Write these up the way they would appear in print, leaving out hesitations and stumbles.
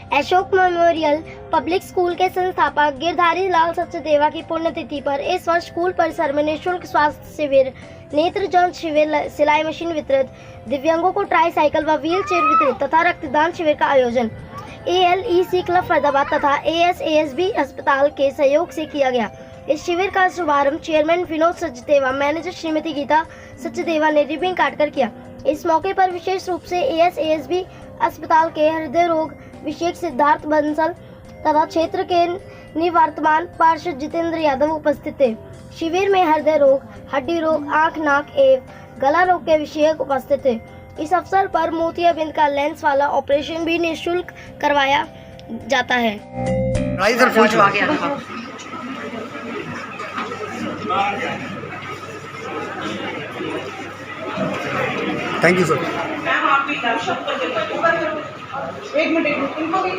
Ashok memorial public school के संस्थापक गिरधारी लाल सचदेवा की पुण्यतिथि पर इस वर्ष स्कूल परिसर में निःशुल्क स्वास्थ्य शिविर, नेत्र जांच शिविर, सिलाई मशीन वितरित, दिव्यांगों को ट्राई साइकिल व व्हील चेयर वितरित तथा रक्तदान शिविर का आयोजन ALEC क्लब फरीदाबाद तथा ASASB अस्पताल के सहयोग से किया गया। इस शिविर का शुभारंभ चेयरमैन विनोद सचदेवा, मैनेजर श्रीमती गीता सचदेवा ने रिबन काटकर किया। इस मौके पर विशेष रूप से ASASB अस्पताल के हृदय रोग विशेषज्ञ सिद्धार्थ बंसल तथा क्षेत्र के निवर्तमान पार्षद जितेंद्र यादव उपस्थित थे। शिविर में हृदय रोग, हड्डी रोग, आंख, नाक एवं गला रोग के विशेषज्ञ उपस्थित थे। इस अवसर पर मोतियाबिंद का लेंस वाला ऑपरेशन भी निःशुल्क करवाया जाता है। Thank you sir. एक मिनट इनको भी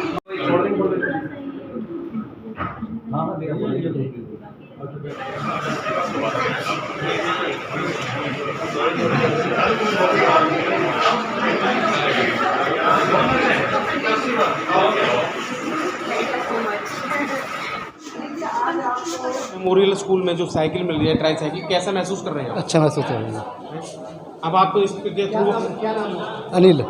मेमोरियल स्कूल में जो साइकिल मिल रही है, ट्राई साइकिल, कैसा महसूस कर रहे हैं? अच्छा महसूस हो रहा है। अब आप तो इसके थ्रू अनिल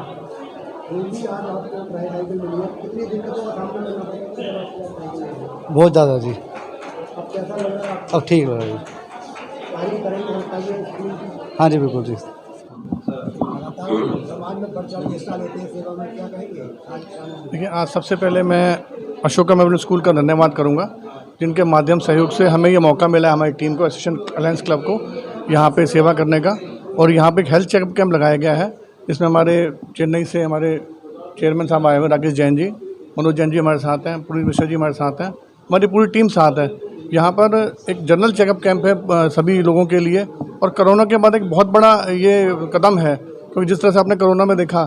बहुत ज़्यादा जी। अब ठीक लग रहा है जी। हाँ जी बिल्कुल जी। देखिए, आज सबसे पहले मैं अशोका मेमोरियल स्कूल का धन्यवाद करूंगा, जिनके माध्यम सहयोग से हमें ये मौका मिला है, हमारी टीम को, एसोसिएशन अलायंस क्लब को यहाँ पे सेवा करने का। और यहाँ पे एक हेल्थ चेकअप कैंप लगाया गया है, जिसमें हमारे चेन्नई से हमारे चेयरमैन साहब आए हुए, राकेश जैन जी, मनोज जैन जी हमारे साथ हैं, पूरी मिश्रा जी हमारे साथ हैं, हमारी पूरी टीम साथ है। यहाँ पर एक जनरल चेकअप कैंप है सभी लोगों के लिए, और कोरोना के बाद एक बहुत बड़ा ये कदम है, क्योंकि जिस तरह से आपने कोरोना में देखा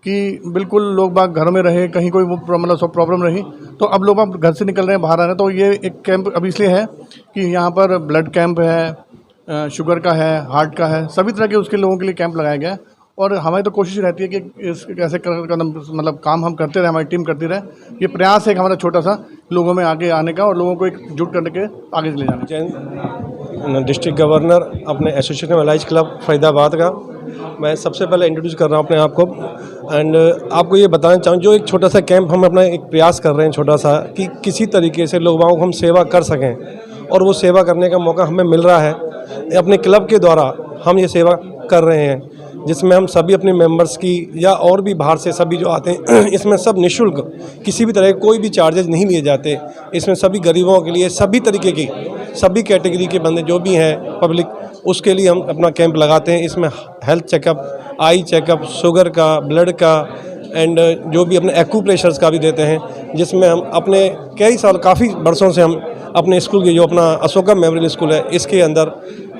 कि बिल्कुल लोग बाग घर में रहे, कहीं कोई मतलब सब प्रॉब्लम रही, तो अब लोग अब घर से निकल रहे हैं, बाहर आ रहे हैं। तो ये एक कैंप अब इसलिए है कि यहाँ पर ब्लड कैंप है, शुगर का है, हार्ट का है, सभी तरह के उसके लोगों के लिए कैंप लगाया गया है। और हमारी तो कोशिश रहती है कि इस कैसे कदम मतलब काम हम करते रहे, हमारी टीम करती रहे। ये प्रयास है कि हमारा छोटा सा लोगों में आगे आने का और लोगों को एकजुट करने के आगे ले जाना। जैन डिस्ट्रिक्ट गवर्नर अपने एसोसिएशन अलायंस क्लब फरीदाबाद का मैं सबसे पहले इंट्रोड्यूस कर रहा हूँ अपने आप को। एंड आपको ये बताना चाहूँ, जो एक छोटा सा कैंप हम अपना एक प्रयास कर रहे हैं छोटा सा, कि किसी तरीके से लोगों को हम सेवा कर सकें, और वो सेवा करने का मौका हमें मिल रहा है। अपने क्लब के द्वारा हम ये सेवा कर रहे हैं, जिसमें हम सभी अपने मेंबर्स की या और भी बाहर से सभी जो आते हैं इसमें सब निःशुल्क, किसी भी तरह के कोई भी चार्जेज नहीं लिए जाते। इसमें सभी गरीबों के लिए, सभी तरीके की, सभी कैटेगरी के बंदे जो भी हैं पब्लिक, उसके लिए हम अपना कैंप लगाते हैं। इसमें health checkup, eye checkup, sugar का, ब्लड का, एंड जो भी अपने एक्यूप्रेशर्स का भी देते हैं, जिसमें हम अपने कई साल, काफ़ी वर्षों से हम अपने स्कूल की जो अपना अशोका मेमोरियल स्कूल है, इसके अंदर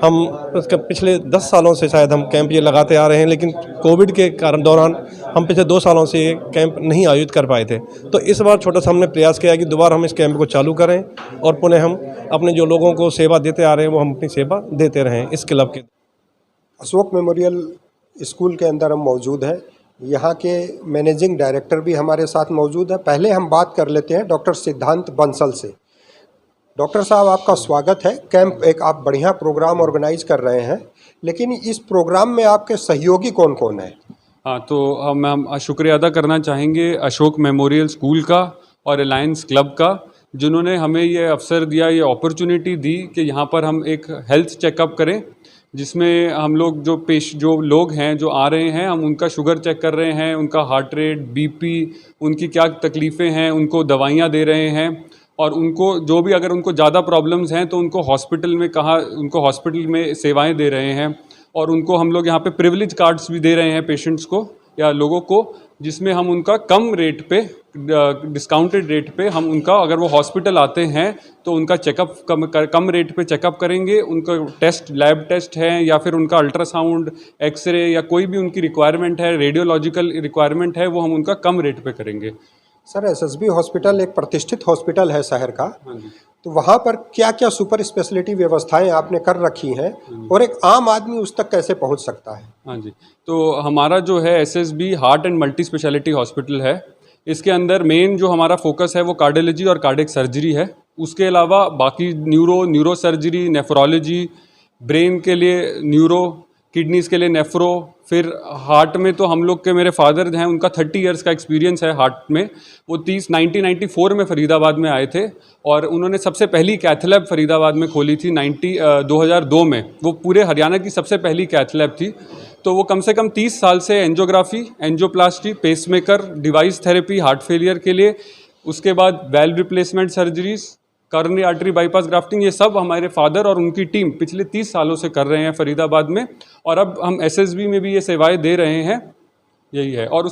हम उसके पिछले 10 सालों से शायद हम कैंप ये लगाते आ रहे हैं, लेकिन कोविड के कारण दौरान हम पिछले 2 सालों से ये कैंप नहीं आयोजित कर पाए थे। तो इस बार छोटा सा हमने प्रयास किया कि दोबारा हम इस कैंप को चालू करें और पुनः हम अपने जो लोगों को सेवा देते आ रहे हैं वो हम अपनी सेवा देते रहें इस क्लब के। अशोक मेमोरियल स्कूल के अंदर हम मौजूद हैं। यहाँ के मैनेजिंग डायरेक्टर भी हमारे साथ मौजूद है। पहले हम बात कर लेते हैं डॉक्टर सिद्धांत बंसल से। डॉक्टर साहब, आपका स्वागत है। कैंप एक आप बढ़िया प्रोग्राम ऑर्गेनाइज कर रहे हैं, लेकिन इस प्रोग्राम में आपके सहयोगी कौन कौन है? हाँ, तो हम शुक्रिया अदा करना चाहेंगे अशोक मेमोरियल स्कूल का और अलायंस क्लब का, जिन्होंने हमें ये अवसर दिया, ये अपॉर्चुनिटी दी कि यहाँ पर हम एक हेल्थ चेकअप करें, जिसमें हम लोग जो लोग हैं जो आ रहे हैं, हम उनका शुगर चेक कर रहे हैं, उनका हार्ट रेट, BP, उनकी क्या तकलीफ़ें हैं, उनको दवाइयाँ दे रहे हैं, और उनको जो भी अगर उनको ज़्यादा प्रॉब्लम्स हैं तो उनको हॉस्पिटल में सेवाएं दे रहे हैं। और उनको हम लोग यहाँ पे प्रिविलेज कार्ड्स भी दे रहे हैं पेशेंट्स को या लोगों को, जिसमें हम उनका कम रेट पे, डिस्काउंटेड रेट पे हम उनका, अगर वो हॉस्पिटल आते हैं तो उनका चेकअप कम रेट पे चेकअप करेंगे। उनका टेस्ट, लैब टेस्ट है या फिर उनका अल्ट्रासाउंड, एक्सरे या कोई भी उनकी रिक्वायरमेंट है, रेडियोलॉजिकल रिक्वायरमेंट है, वो हम उनका कम रेट पे करेंगे। सर, SSB हॉस्पिटल एक प्रतिष्ठित हॉस्पिटल है शहर का। हाँ जी। तो वहाँ पर क्या क्या सुपर स्पेशलिटी व्यवस्थाएं आपने कर रखी हैं, और एक आम आदमी उस तक कैसे पहुँच सकता है? हाँ जी, तो हमारा जो है SSB heart and multi speciality hospital है। इसके अंदर मेन जो हमारा फोकस है वो कार्डियोलॉजी और कार्डियक सर्जरी है। उसके अलावा बाकी न्यूरो सर्जरी, नेफ्रोलॉजी, ब्रेन के लिए न्यूरो, किडनीज़ के लिए नेफ्रो, फिर हार्ट में तो हम लोग के मेरे फादर हैं, उनका 30 इयर्स का एक्सपीरियंस है हार्ट में। वो 1994 में फरीदाबाद में आए थे और उन्होंने सबसे पहली कैथ लैब फरीदाबाद में खोली थी 2002 में। वो पूरे हरियाणा की सबसे पहली कैथ लैब थी। तो वो कम से कम 30 साल से angiography, angioplasty, pacemaker, device therapy heart failure के लिए, उसके बाद valve replacement surgeries, coronary artery bypass grafting, ये सब हमारे फादर और उनकी टीम पिछले 30 सालों से कर रहे हैं फरीदाबाद में। और अब हम एसएसबी में भी ये सेवाएं दे रहे हैं, यही है। और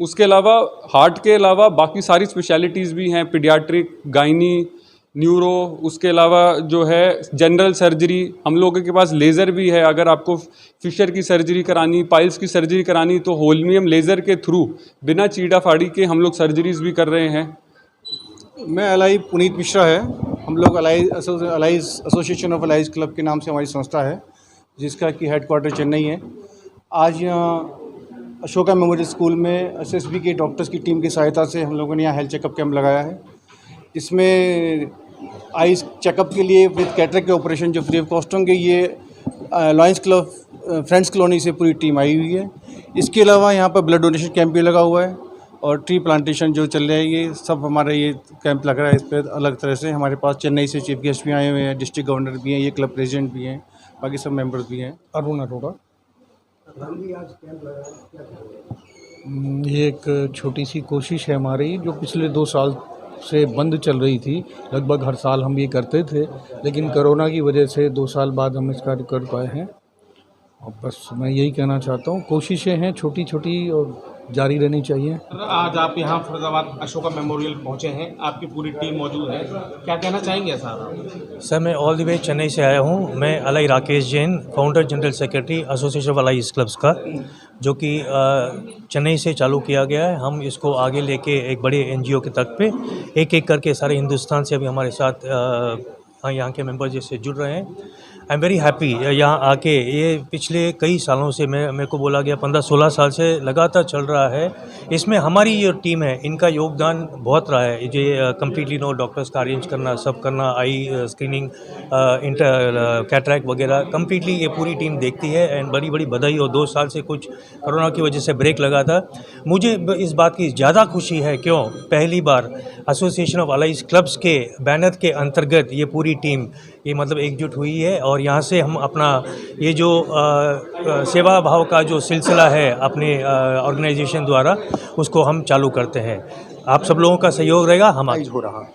उसके अलावा हार्ट के अलावा बाकी सारी स्पेशलिटीज़ भी हैं, पीडियाट्रिक, गायनी, न्यूरो, उसके अलावा जो है जनरल सर्जरी, हम लोगों के पास लेज़र भी है। अगर आपको फिशर की सर्जरी करानी, पाइल्स की सर्जरी करानी, तो होल्मियम लेज़र के थ्रू बिना चीड़ा फाड़ी के हम लोग सर्जरीज भी कर रहे हैं। मैं अलाई पुनीत मिश्रा है। हम लोग allies association of allies club के नाम से हमारी संस्था है, जिसका कि हेडक्वार्टर चेन्नई है। आज यहाँ अशोका मेमोरियल स्कूल में एसएसबी के डॉक्टर्स की टीम की सहायता से हम लोगों ने यहाँ हेल्थ चेकअप कैंप लगाया है। इसमें आइज चेकअप के लिए विद कैटरेक्ट के ऑपरेशन जो फ्री ऑफ कॉस्ट होंगे, ये लॉयंस क्लब फ्रेंड्स कॉलोनी से पूरी टीम आई हुई है। इसके अलावा यहाँ पर ब्लड डोनेशन कैंप भी लगा हुआ है और ट्री प्लांटेशन जो चल रहा है, ये सब हमारा ये कैंप लग रहा है। इस पर अलग तरह से हमारे पास चेन्नई से चीफ गेस्ट भी आए हुए हैं, डिस्ट्रिक्ट गवर्नर भी हैं, ये क्लब प्रेसिडेंट भी हैं, बाकी सब मेंबर्स भी हैं। अरुण अरोड़ा। ये एक छोटी सी कोशिश है हमारी, जो पिछले 2 साल से बंद चल रही थी। लगभग हर साल हम ये करते थे, लेकिन कोरोना की वजह से 2 साल बाद हम इसका कर पाए हैं। और बस मैं यही कहना चाहता हूँ, कोशिशें हैं छोटी छोटी और जारी रहनी चाहिए। आज आप यहाँ फरीदाबाद अशोका मेमोरियल पहुँचे हैं, आपकी पूरी टीम मौजूद है, क्या कहना चाहेंगे साहब? सर, मैं ऑल द वे चेन्नई से आया हूँ। मैं ally Rakesh Jain, founder general secretary association of allies clubs का, जो कि चेन्नई से चालू किया गया है। हम इसको आगे लेके एक बड़े एनजीओ के तक पे एक एक करके सारे हिंदुस्तान से अभी हमारे साथ यहाँ के मेंबर जैसे जुड़ रहे हैं। आई एम वेरी हैप्पी यहाँ आके। ये पिछले कई सालों से मेरे को बोला गया 15-16 साल से लगातार चल रहा है। इसमें हमारी जो टीम है, इनका योगदान बहुत रहा है। ये कम्प्लीटली डॉक्टर्स का अरेंज करना, सब करना, आई स्क्रीनिंग, कैटरैक्ट वगैरह कम्प्लीटली ये पूरी टीम देखती है। एंड बड़ी बड़ी बधाई। और 2 साल से कुछ कोरोना की वजह से ब्रेक लगा था। मुझे इस बात की ज़्यादा खुशी है, क्यों पहली बार एसोसिएशन ऑफ अलाइज क्लब्स के बैनर के अंतर्गत ये पूरी टीम ये मतलब एकजुट हुई है। और यहाँ से हम अपना ये जो सेवा भाव का जो सिलसिला है अपने ऑर्गेनाइजेशन द्वारा, उसको हम चालू करते हैं। आप सब लोगों का सहयोग रहेगा। हम हो रहा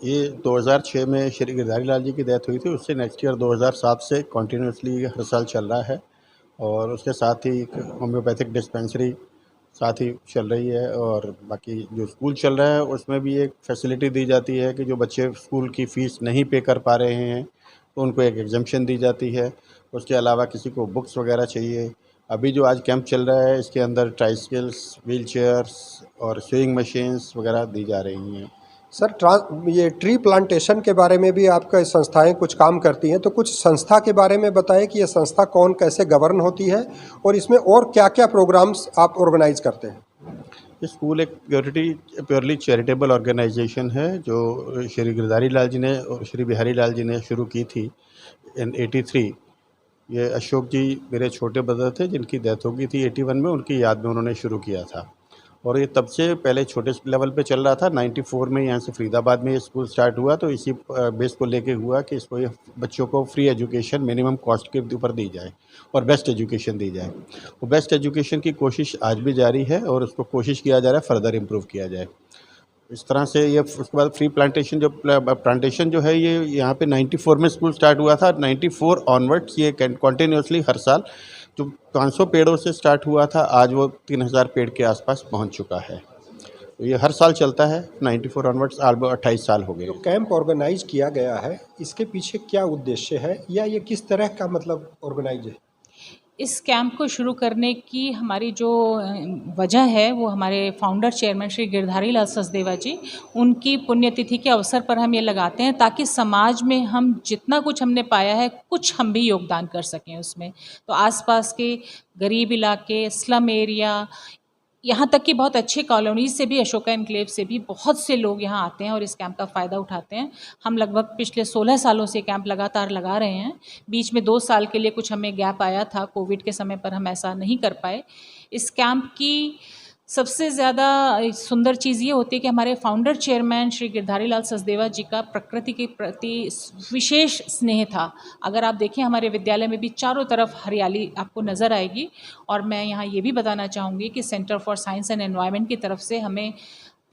ये 2006 में श्री गिरधारी लाल जी की डेथ हुई थी। उससे नेक्स्ट ईयर 2007 से कॉन्टीन्यूसली हर साल चल रहा है। और उसके साथ ही होम्योपैथिक डिस्पेंसरी साथ ही चल रही है। और बाकी जो स्कूल चल रहा है उसमें भी एक फैसिलिटी दी जाती है कि जो बच्चे स्कूल की फ़ीस नहीं पे कर पा रहे हैं तो उनको एक एग्जम्पशन दी जाती है। उसके अलावा किसी को बुक्स वगैरह चाहिए। अभी जो आज कैंप चल रहा है इसके अंदर ट्राइसिकल्स, व्हील चेयर्स और स्विंग मशीन्स वगैरह दी जा रही हैं। सर, ये ट्री प्लांटेशन के बारे में भी आपका संस्थाएं कुछ काम करती हैं, तो कुछ संस्था के बारे में बताएं कि ये संस्था कौन कैसे गवर्न होती है और इसमें और क्या क्या प्रोग्राम्स आप ऑर्गेनाइज करते हैं? ये स्कूल एक प्योरली चैरिटेबल ऑर्गेनाइजेशन है जो श्री गिरधारी लाल जी ने और श्री बिहारी लाल जी ने शुरू की थी इन 83। ये अशोक जी मेरे छोटे ब्रदर थे जिनकी डेथ हो गई थी 81 में, उनकी याद में उन्होंने शुरू किया था। और ये तब से पहले छोटे लेवल पे चल रहा था। 94 में यहाँ से फरीदाबाद में ये स्कूल स्टार्ट हुआ, तो इसी बेस को लेके हुआ कि इसको ये बच्चों को फ्री एजुकेशन मिनिमम कॉस्ट के ऊपर दी जाए और बेस्ट एजुकेशन दी जाए। वो बेस्ट एजुकेशन की कोशिश आज भी जारी है और उसको कोशिश किया जा रहा है फर्दर इम्प्रूव किया जाए। इस तरह से ये उसके बाद फ्री प्लांटेशन जो है ये यहाँ पे 94 में स्कूल स्टार्ट हुआ था। 94 ऑनवर्ड्स ये कंटिन्यूसली हर साल जो 500 पेड़ों से स्टार्ट हुआ था, आज वो 3000 पेड़ के आसपास पहुँच चुका है। तो ये हर साल चलता है 94 ऑनवर्ड्स। 28 साल हो गए। जो कैंप ऑर्गेनाइज किया गया है इसके पीछे क्या उद्देश्य है या ये किस तरह का मतलब ऑर्गेनाइज है? इस कैंप को शुरू करने की हमारी जो वजह है वो हमारे फाउंडर चेयरमैन श्री गिरधारी लाल सचदेवा जी, उनकी पुण्यतिथि के अवसर पर हम ये लगाते हैं ताकि समाज में हम जितना कुछ हमने पाया है कुछ हम भी योगदान कर सकें उसमें। तो आसपास के गरीब इलाके, स्लम एरिया, यहाँ तक कि बहुत अच्छे कॉलोनीज से भी, अशोका एनक्लेव से भी बहुत से लोग यहाँ आते हैं और इस कैंप का फ़ायदा उठाते हैं। हम लगभग पिछले 16 सालों से कैंप लगातार लगा रहे हैं। बीच में 2 साल के लिए कुछ हमें गैप आया था, कोविड के समय पर हम ऐसा नहीं कर पाए। इस कैंप की सबसे ज़्यादा सुंदर चीज़ ये होती है कि हमारे फाउंडर चेयरमैन श्री गिरधारी लाल सचदेवा जी का प्रकृति के प्रति विशेष स्नेह था। अगर आप देखें हमारे विद्यालय में भी चारों तरफ हरियाली आपको नज़र आएगी। और मैं यहाँ ये भी बताना चाहूँगी कि centre for science and environment की तरफ से हमें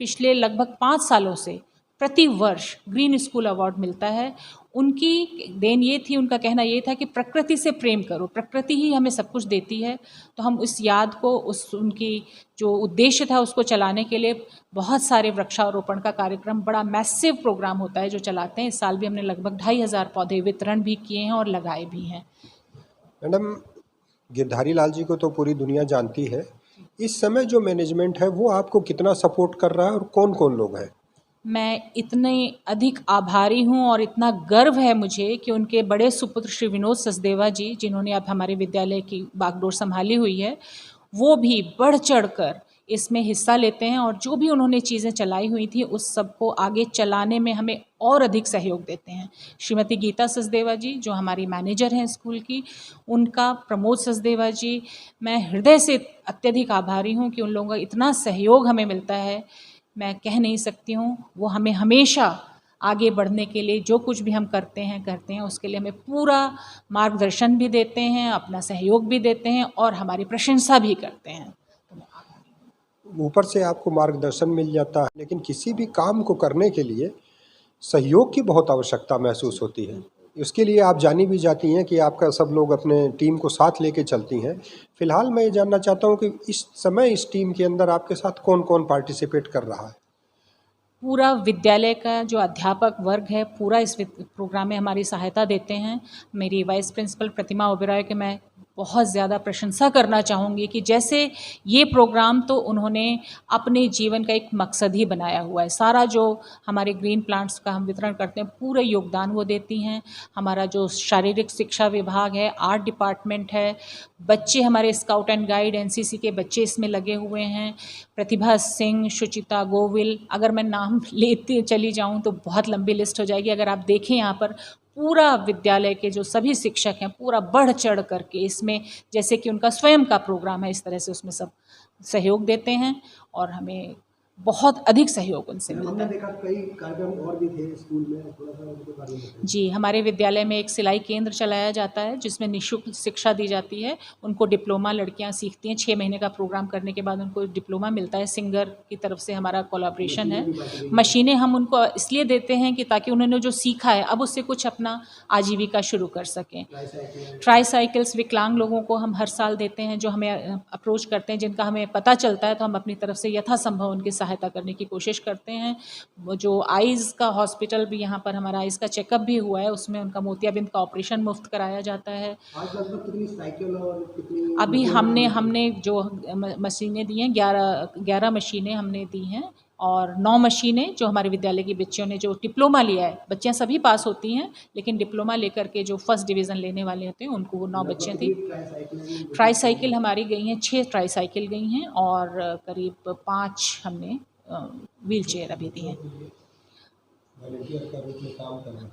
पिछले लगभग 5 सालों से प्रति वर्ष ग्रीन स्कूल अवार्ड मिलता है। उनकी देन ये थी, उनका कहना ये था कि प्रकृति से प्रेम करो, प्रकृति ही हमें सब कुछ देती है। तो हम उस याद को, उस उनकी जो उद्देश्य था उसको चलाने के लिए बहुत सारे वृक्षारोपण का कार्यक्रम, बड़ा मैसिव प्रोग्राम होता है जो चलाते हैं। इस साल भी हमने लगभग 2500 पौधे वितरण भी किए हैं और लगाए भी हैं। मैडम, गिरधारी लाल जी को तो पूरी दुनिया जानती है। इस समय जो मैनेजमेंट है वो आपको कितना सपोर्ट कर रहा है और कौन कौन लोग हैं? मैं इतने अधिक आभारी हूँ और इतना गर्व है मुझे कि उनके बड़े सुपुत्र श्री विनोद सचदेवा जी, जिन्होंने अब हमारे विद्यालय की बागडोर संभाली हुई है, वो भी बढ़ चढ़कर इसमें हिस्सा लेते हैं और जो भी उन्होंने चीज़ें चलाई हुई थी उस सब को आगे चलाने में हमें और अधिक सहयोग देते हैं। श्रीमती गीता सचदेवा जी जो हमारी मैनेजर हैं स्कूल की, उनका, प्रमोद सचदेवा जी, मैं हृदय से अत्यधिक आभारी हूँ कि उन लोगों का इतना सहयोग हमें मिलता है, मैं कह नहीं सकती हूँ। वो हमें हमेशा आगे बढ़ने के लिए जो कुछ भी हम करते हैं उसके लिए हमें पूरा मार्गदर्शन भी देते हैं, अपना सहयोग भी देते हैं और हमारी प्रशंसा भी करते हैं। ऊपर से आपको मार्गदर्शन मिल जाता है, लेकिन किसी भी काम को करने के लिए सहयोग की बहुत आवश्यकता महसूस होती है। उसके लिए आप जानी भी जाती हैं कि आपका सब लोग अपने टीम को साथ लेके चलती हैं। फिलहाल मैं ये जानना चाहता हूँ कि इस समय इस टीम के अंदर आपके साथ कौन कौन पार्टिसिपेट कर रहा है? पूरा विद्यालय का जो अध्यापक वर्ग है पूरा इस प्रोग्राम में हमारी सहायता देते हैं। मेरी वाइस प्रिंसिपल प्रतिमा ओबेरॉय के मैं बहुत ज़्यादा प्रशंसा करना चाहूँगी कि जैसे ये प्रोग्राम तो उन्होंने अपने जीवन का एक मकसद ही बनाया हुआ है। सारा जो हमारे ग्रीन प्लांट्स का हम वितरण करते हैं पूरा योगदान वो देती हैं। हमारा जो शारीरिक शिक्षा विभाग है, आर्ट डिपार्टमेंट है, बच्चे हमारे स्काउट एंड गाइड एनसीसी के बच्चे इसमें लगे हुए हैं, प्रतिभा सिंह, शुचिता गोविल, अगर मैं नाम लेते चली जाऊँ तो बहुत लंबी लिस्ट हो जाएगी। अगर आप देखें यहाँ पर पूरा विद्यालय के जो सभी शिक्षक हैं पूरा बढ़ चढ़ करके इसमें, जैसे कि उनका स्वयं का प्रोग्राम है, इस तरह से उसमें सब सहयोग देते हैं और हमें बहुत अधिक सहयोग उनसे मिलता है। देखा कई कार्यक्रम और भी थे स्कूल में, थोड़ा सा उनके बारे में। जी, हमारे विद्यालय में एक सिलाई केंद्र चलाया जाता है जिसमें निःशुल्क शिक्षा दी जाती है। उनको डिप्लोमा लड़कियां सीखती हैं, 6 महीने का प्रोग्राम करने के बाद उनको डिप्लोमा मिलता है। सिंगर की तरफ से हमारा कोलैबोरेशन है। मशीनें हम उनको इसलिए देते हैं कि ताकि उन्होंने जो सीखा है अब उससे कुछ अपना आजीविका शुरू कर सकें। ट्राईसाइकिल्स विकलांग लोगों को हम हर साल देते हैं, जो हमें अप्रोच करते हैं, जिनका हमें पता चलता है तो हम अपनी तरफ से यथासंभव उनकी सहायता करने की कोशिश करते हैं। जो आइज़ का हॉस्पिटल भी, यहाँ पर हमारा आइज़ का चेकअप भी हुआ है, उसमें उनका मोतियाबिंद का ऑपरेशन मुफ्त कराया जाता है। आज लगभग कितनी साइकिल और कितनी अभी हमने जो मशीनें दी हैं 11 मशीनें हमने दी हैं और 9 मशीनें जो हमारे विद्यालय की बच्चियों ने जो डिप्लोमा लिया है, बच्चियां सभी पास होती हैं लेकिन डिप्लोमा लेकर के जो फर्स्ट डिवीज़न लेने वाले होते हैं उनको वो 9 बच्चियां थी। ट्राईसाइकिल हमारी गई हैं, 6 ट्राईसाइकिल गई हैं और करीब 5 हमने व्हील चेयर अभी दी हैं।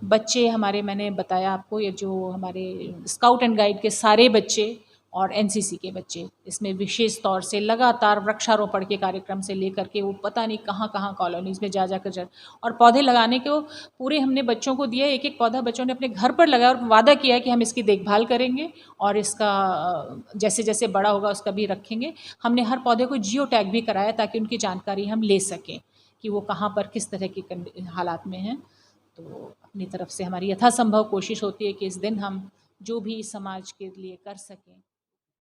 बच्चे हमारे, मैंने बताया आपको, ये जो हमारे स्काउट एंड गाइड के सारे बच्चे और एनसीसी के बच्चे इसमें विशेष तौर से लगातार वृक्षारोपण के कार्यक्रम से लेकर के वो पता नहीं कहाँ कॉलोनीज़ में जा और पौधे लगाने को पूरे हमने बच्चों को दिया। एक पौधा बच्चों ने अपने घर पर लगाया और वादा किया है कि हम इसकी देखभाल करेंगे और इसका जैसे जैसे बड़ा होगा उसका भी रखेंगे। हमने हर पौधे को जियो टैग भी कराया ताकि उनकी जानकारी हम ले सकें कि वो कहाँ पर किस तरह के हालात में हैं। तो अपनी तरफ से हमारी यथासंभव कोशिश होती है कि इस दिन हम जो भी समाज के लिए कर सकें